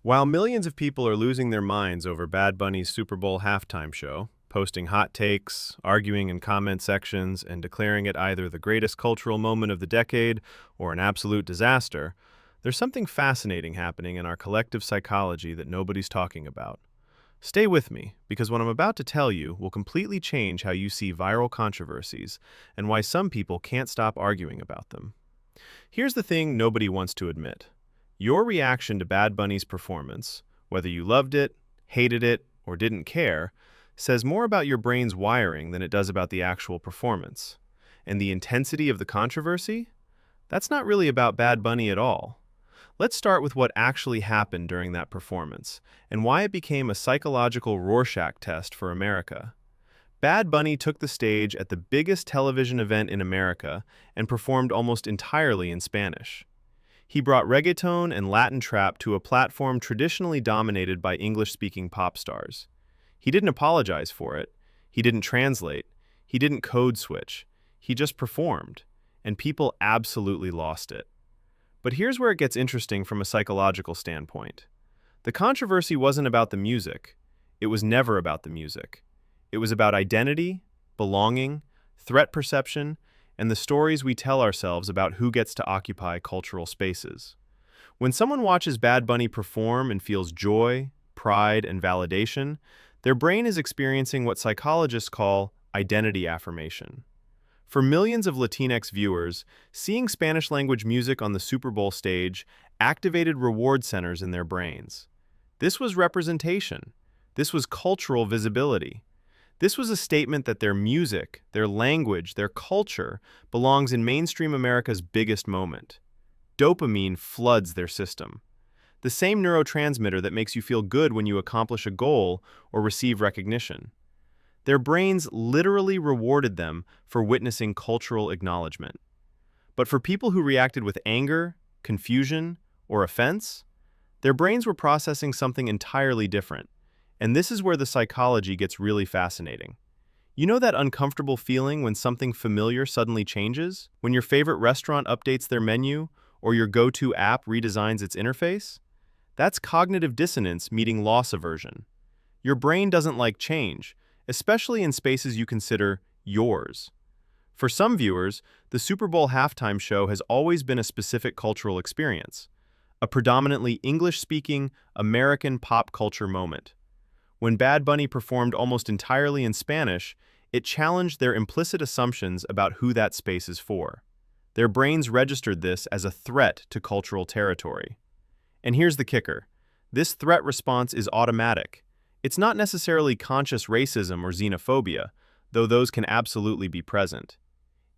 While millions of people are losing their minds over Bad Bunny's Super Bowl halftime show, posting hot takes, arguing in comment sections, and declaring it either the greatest cultural moment of the decade or an absolute disaster, there's something fascinating happening in our collective psychology that nobody's talking about. Stay with me, because what I'm about to tell you will completely change how you see viral controversies and why some people can't stop arguing about them. Here's the thing nobody wants to admit. Your reaction to Bad Bunny's performance, whether you loved it, hated it, or didn't care, says more about your brain's wiring than it does about the actual performance. And the intensity of the controversy? That's not really about Bad Bunny at all. Let's start with what actually happened during that performance, and why it became a psychological Rorschach test for America. Bad Bunny took the stage at the biggest television event in America and performed almost entirely in Spanish. He brought reggaeton and Latin trap to a platform traditionally dominated by English-speaking pop stars. He didn't apologize for it. He didn't translate. He didn't code switch. He just performed, and people absolutely lost it. But here's where it gets interesting from a psychological standpoint. The controversy wasn't about the music. It was never about the music. It was about identity, belonging, threat perception, and the stories we tell ourselves about who gets to occupy cultural spaces. When someone watches Bad Bunny perform and feels joy, pride, and validation, their brain is experiencing what psychologists call identity affirmation. For millions of Latinx viewers, seeing Spanish-language music on the Super Bowl stage activated reward centers in their brains. This was representation. This was cultural visibility. This was a statement that their music, their language, their culture belongs in mainstream America's biggest moment. Dopamine floods their system. The same neurotransmitter that makes you feel good when you accomplish a goal or receive recognition. Their brains literally rewarded them for witnessing cultural acknowledgement. But for people who reacted with anger, confusion, or offense, their brains were processing something entirely different. And this is where the psychology gets really fascinating. You know that uncomfortable feeling when something familiar suddenly changes? When your favorite restaurant updates their menu, or your go-to app redesigns its interface? That's cognitive dissonance meeting loss aversion. Your brain doesn't like change, especially in spaces you consider yours. For some viewers, the Super Bowl halftime show has always been a specific cultural experience, a predominantly English-speaking American pop culture moment. When Bad Bunny performed almost entirely in Spanish, it challenged their implicit assumptions about who that space is for. Their brains registered this as a threat to cultural territory. And here's the kicker. This threat response is automatic. It's not necessarily conscious racism or xenophobia, though those can absolutely be present.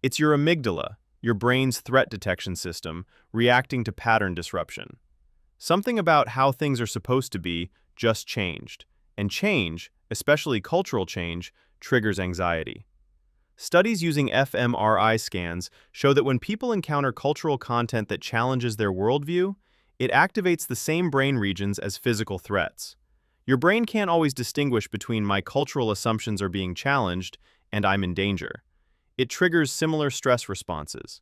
It's your amygdala, your brain's threat detection system, reacting to pattern disruption. Something about how things are supposed to be just changed. And change, especially cultural change, triggers anxiety. Studies using fMRI scans show that when people encounter cultural content that challenges their worldview, it activates the same brain regions as physical threats. Your brain can't always distinguish between my cultural assumptions are being challenged and I'm in danger. It triggers similar stress responses.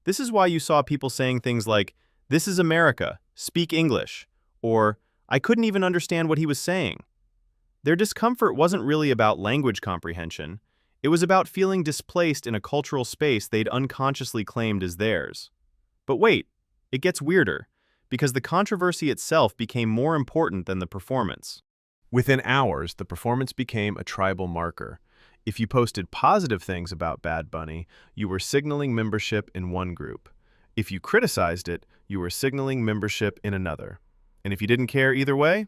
This is why you saw people saying things like, "This is America, speak English," or "I couldn't even understand what he was saying." Their discomfort wasn't really about language comprehension. It was about feeling displaced in a cultural space they'd unconsciously claimed as theirs. But wait, it gets weirder, because the controversy itself became more important than the performance. Within hours, the performance became a tribal marker. If you posted positive things about Bad Bunny, you were signaling membership in one group. If you criticized it, you were signaling membership in another. And if you didn't care either way,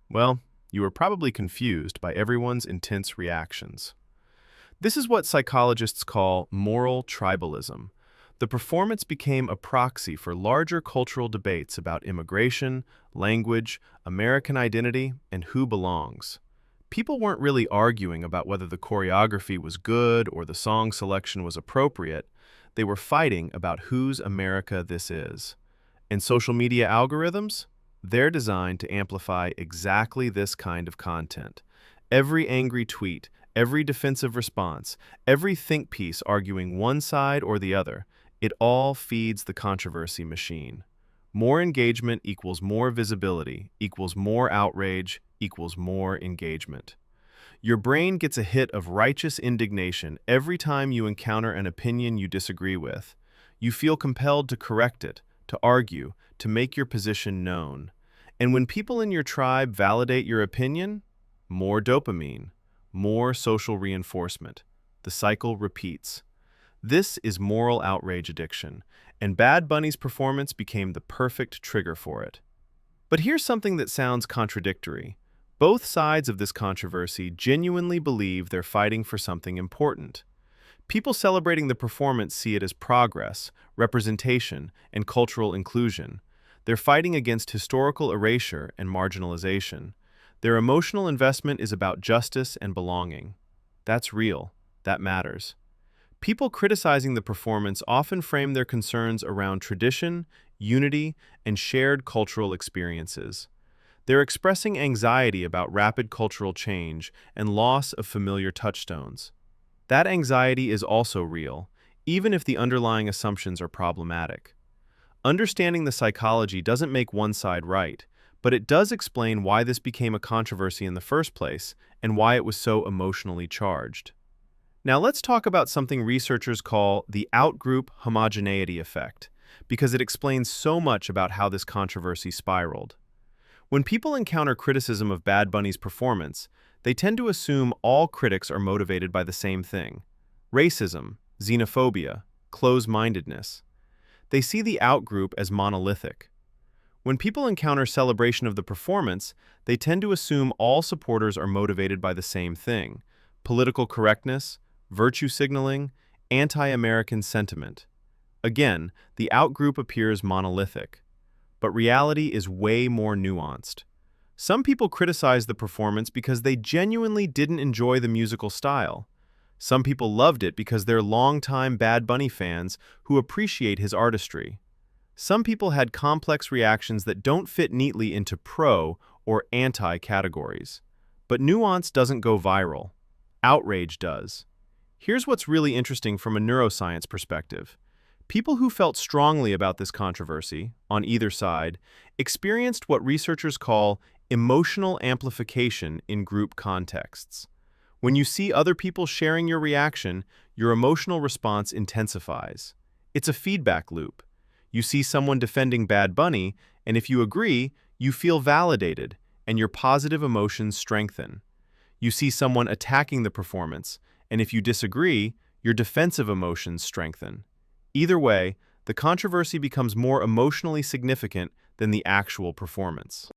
well, you were probably confused by everyone's intense reactions. This is what psychologists call moral tribalism. The performance became a proxy for larger cultural debates about immigration, language, American identity, and who belongs. People weren't really arguing about whether the choreography was good or the song selection was appropriate. They were fighting about whose America this is. And social media algorithms? They're designed to amplify exactly this kind of content. Every angry tweet, every defensive response, every think piece arguing one side or the other, it all feeds the controversy machine. More engagement equals more visibility, equals more outrage, equals more engagement. Your brain gets a hit of righteous indignation every time you encounter an opinion you disagree with. You feel compelled to correct it, to argue, to make your position known. And when people in your tribe validate your opinion, more dopamine, more social reinforcement. The cycle repeats. This is moral outrage addiction, and Bad Bunny's performance became the perfect trigger for it. But here's something that sounds contradictory. Both sides of this controversy genuinely believe they're fighting for something important. People celebrating the performance see it as progress, representation, and cultural inclusion. They're fighting against historical erasure and marginalization. Their emotional investment is about justice and belonging. That's real. That matters. People criticizing the performance often frame their concerns around tradition, unity, and shared cultural experiences. They're expressing anxiety about rapid cultural change and loss of familiar touchstones. That anxiety is also real, even if the underlying assumptions are problematic. Understanding the psychology doesn't make one side right, but it does explain why this became a controversy in the first place and why it was so emotionally charged. Now let's talk about something researchers call the outgroup homogeneity effect, because it explains so much about how this controversy spiraled. When people encounter criticism of Bad Bunny's performance, they tend to assume all critics are motivated by the same thing: racism, xenophobia, close-mindedness. They see the outgroup as monolithic. When people encounter celebration of the performance, they tend to assume all supporters are motivated by the same thing: political correctness, virtue signaling, anti-American sentiment. Again, the outgroup appears monolithic. But reality is way more nuanced. Some people criticize the performance because they genuinely didn't enjoy the musical style. Some people loved it because they're longtime Bad Bunny fans who appreciate his artistry. Some people had complex reactions that don't fit neatly into pro or anti categories. But nuance doesn't go viral. Outrage does. Here's what's really interesting from a neuroscience perspective. People who felt strongly about this controversy, on either side, experienced what researchers call emotional amplification in group contexts. When you see other people sharing your reaction, your emotional response intensifies. It's a feedback loop. You see someone defending Bad Bunny, and if you agree, you feel validated, and your positive emotions strengthen. You see someone attacking the performance, and if you disagree, your defensive emotions strengthen. Either way, the controversy becomes more emotionally significant than the actual performance.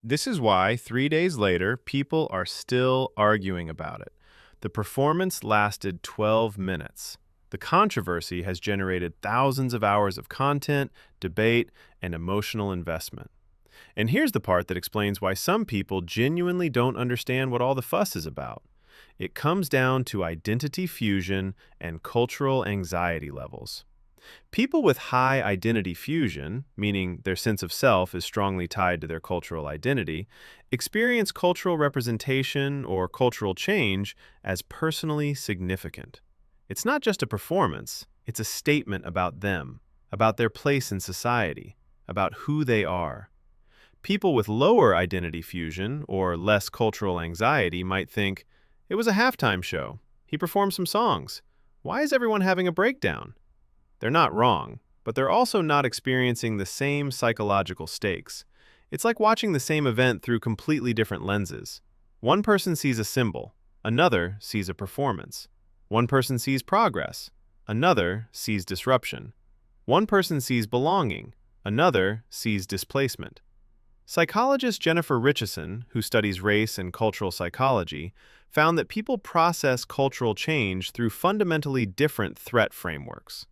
This is why, 3 days later, people are still arguing about it. The performance lasted 12 minutes. The controversy has generated thousands of hours of content, debate, and emotional investment. And here's the part that explains why some people genuinely don't understand what all the fuss is about. It comes down to identity fusion and cultural anxiety levels. People with high identity fusion, meaning their sense of self is strongly tied to their cultural identity, experience cultural representation or cultural change as personally significant. It's not just a performance, it's a statement about them, about their place in society, about who they are. People with lower identity fusion or less cultural anxiety might think, it was a halftime show. He performed some songs. Why is everyone having a breakdown? They're not wrong, but they're also not experiencing the same psychological stakes. It's like watching the same event through completely different lenses. One person sees a symbol, another sees a performance. One person sees progress, another sees disruption. One person sees belonging, another sees displacement. Psychologist Jennifer Richardson, who studies race and cultural psychology, found that people process cultural change through fundamentally different threat frameworks.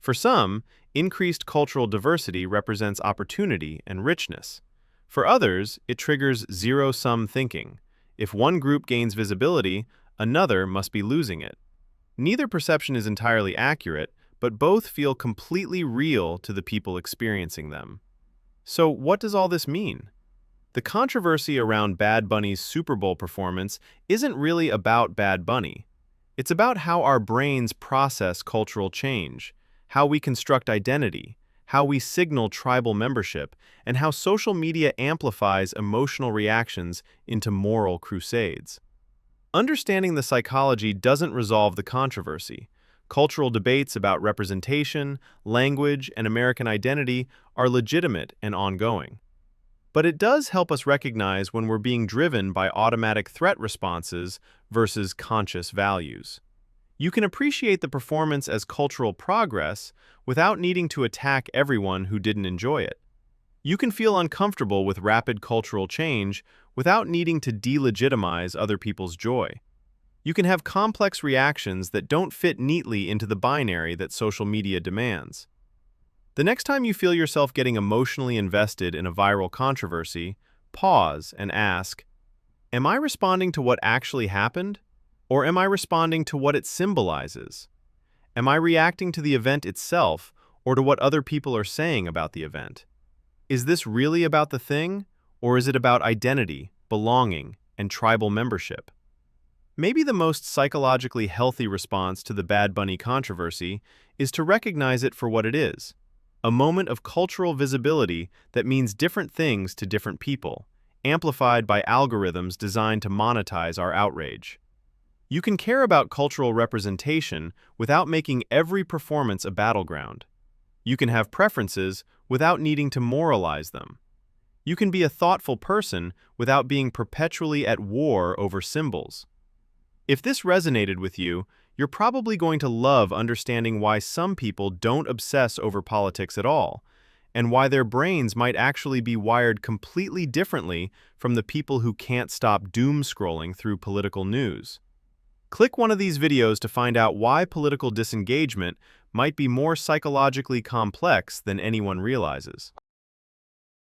For some, increased cultural diversity represents opportunity and richness. For others, it triggers zero-sum thinking. If one group gains visibility, another must be losing it. Neither perception is entirely accurate, but both feel completely real to the people experiencing them. So what does all this mean? The controversy around Bad Bunny's Super Bowl performance isn't really about Bad Bunny. It's about how our brains process cultural change, how we construct identity, how we signal tribal membership, and how social media amplifies emotional reactions into moral crusades. Understanding the psychology doesn't resolve the controversy. Cultural debates about representation, language, and American identity are legitimate and ongoing. But it does help us recognize when we're being driven by automatic threat responses versus conscious values. You can appreciate the performance as cultural progress without needing to attack everyone who didn't enjoy it. You can feel uncomfortable with rapid cultural change without needing to delegitimize other people's joy. You can have complex reactions that don't fit neatly into the binary that social media demands. The next time you feel yourself getting emotionally invested in a viral controversy, pause and ask, am I responding to what actually happened? Or am I responding to what it symbolizes? Am I reacting to the event itself or to what other people are saying about the event? Is this really about the thing, or is it about identity, belonging, and tribal membership? Maybe the most psychologically healthy response to the Bad Bunny controversy is to recognize it for what it is, a moment of cultural visibility that means different things to different people, amplified by algorithms designed to monetize our outrage. You can care about cultural representation without making every performance a battleground. You can have preferences without needing to moralize them. You can be a thoughtful person without being perpetually at war over symbols. If this resonated with you, you're probably going to love understanding why some people don't obsess over politics at all, and why their brains might actually be wired completely differently from the people who can't stop doom scrolling through political news. Click one of these videos to find out why political disengagement might be more psychologically complex than anyone realizes.